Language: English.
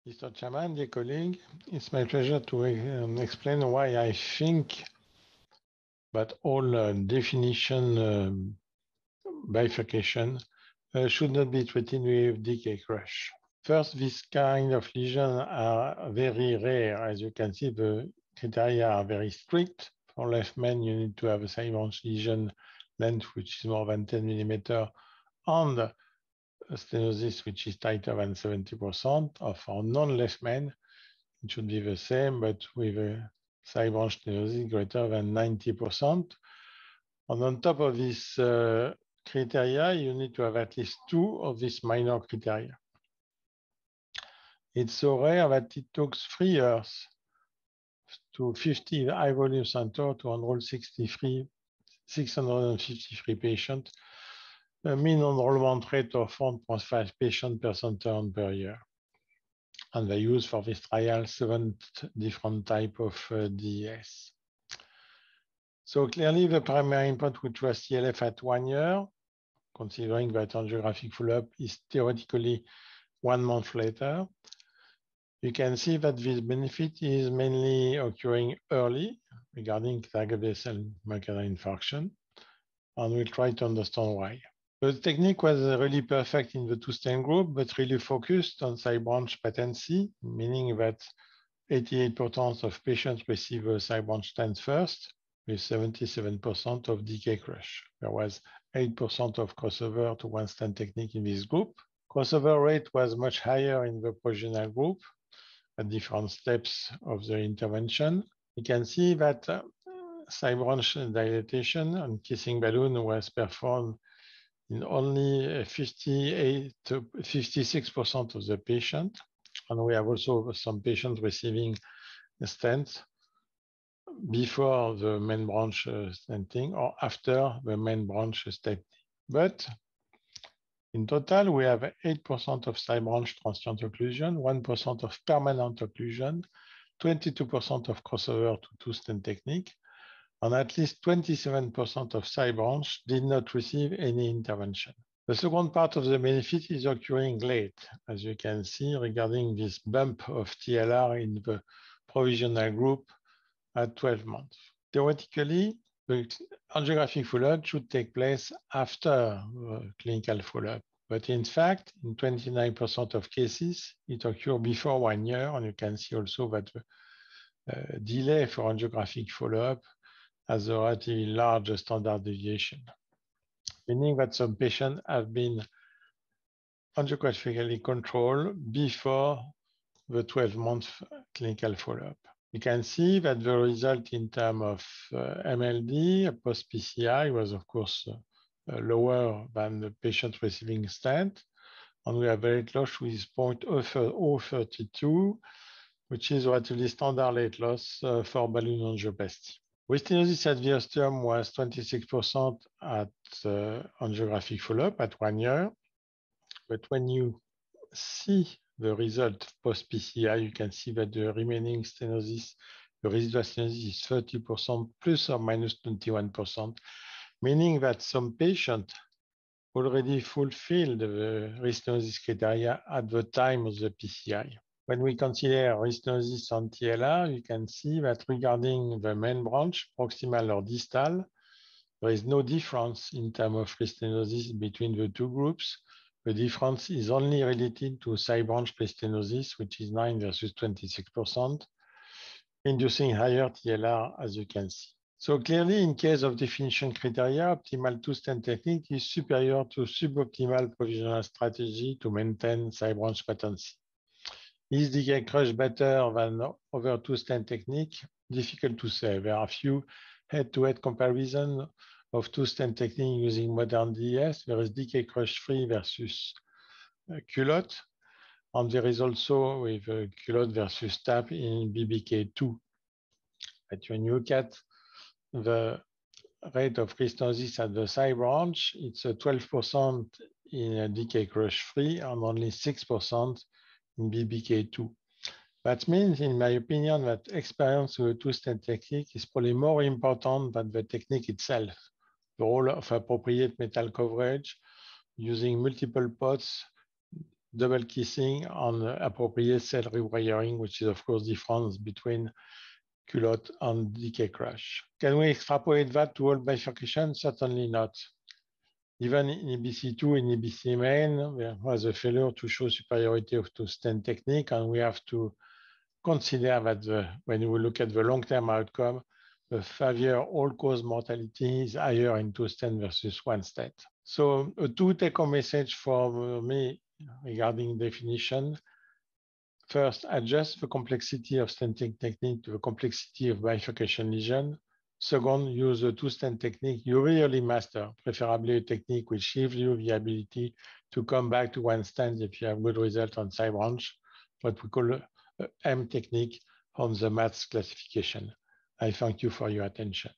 Mr. Chairman, dear colleague, it's my pleasure to explain why I think that all definition bifurcation should not be treated with decay crush. First, this kind of lesions are very rare. As you can see, the criteria are very strict. For left main, you need to have a side branch lesion length which is more than 10 millimeter and a stenosis which is tighter than 70%. For non-left main, it should be the same, but with a side branch stenosis greater than 90%. And on top of this criteria, you need to have at least two of these minor criteria. It's so rare that it took 3 years to 50 high volume center to enroll 653 patients, a mean enrollment rate of 1.5 patients per center per year. And they use for this trial 7 different types of DES. So clearly the primary endpoint, which was TLF at 1 year, considering that angiographic follow-up is theoretically 1 month later, you can see that this benefit is mainly occurring early regarding target vessel macular infarction, and we'll try to understand why. The technique was really perfect in the two-stent group, but really focused on side branch patency, meaning that 88% of patients receive a side branch stent first, with 77% of decay crush. There was 8% of crossover to one stent technique in this group. Crossover rate was much higher in the provisional group at different steps of the intervention. You can see that side branch dilatation and kissing balloon was performed in only 56% of the patient. And we have also some patients receiving a stent before the main branch stenting or after the main branch stenting. But in total, we have 8% of side branch transient occlusion, 1% of permanent occlusion, 22% of crossover to two-stent technique, and at least 27% of side branch did not receive any intervention. The second part of the benefit is occurring late, as you can see regarding this bump of TLR in the provisional group at 12 months. Theoretically, the angiographic follow-up should take place after clinical follow-up. But in fact, in 29% of cases, it occurs before 1 year. And you can see also that the delay for angiographic follow-up has a relatively large standard deviation, meaning that some patients have been angiographically controlled before the 12-month clinical follow-up. You can see that the result in terms of MLD post-PCI was, of course, lower than the patient receiving stent. And we have weight loss with 0.032, which is relatively standard weight loss for balloon angioplasty. Stenosis adverse term was 26% at angiographic follow-up at 1 year. But when you see the result post-PCI, you can see that the remaining stenosis, the residual stenosis is 30% plus or minus 21%, meaning that some patients already fulfilled the restenosis criteria at the time of the PCI. When we consider restenosis on TLR, you can see that regarding the main branch, proximal or distal, there is no difference in terms of restenosis between the two groups. The difference is only related to side branch restenosis, which is 9 versus 26%, inducing higher TLR, as you can see. So clearly, in case of definition criteria, optimal two-stent technique is superior to suboptimal provisional strategy to maintain side branch patency. Is decay crush better than other two-stent technique? Difficult to say. There are few head-to-head comparisons of two-stent technique using modern DES. There is decay crush free versus culotte. And there is also with culotte versus TAP in BBK2. But when you look at the rate of restenosis at the side branch, it's 12% in decay crush free and only 6% in BBK2. That means, in my opinion, that experience with a two-stent technique is probably more important than the technique itself. The role of appropriate metal coverage, using multiple pots double kissing on appropriate cell rewiring, which is of course difference between culotte and decay crush. Can we extrapolate that to all bifurcation? Certainly not. Even in EBC2 and EBC main, there was a failure to show superiority of two stent technique, and we have to consider that when we look at the long-term outcome, the 5-year all-cause mortality is higher in two stent versus one stent. So a two take-home message for me regarding definition. First, adjust the complexity of stenting technique to the complexity of bifurcation lesion. Second, use the two-stent technique you really master, preferably a technique which gives you the ability to come back to one stent if you have good result on side branch, what we call a M technique on the MATS classification. I thank you for your attention.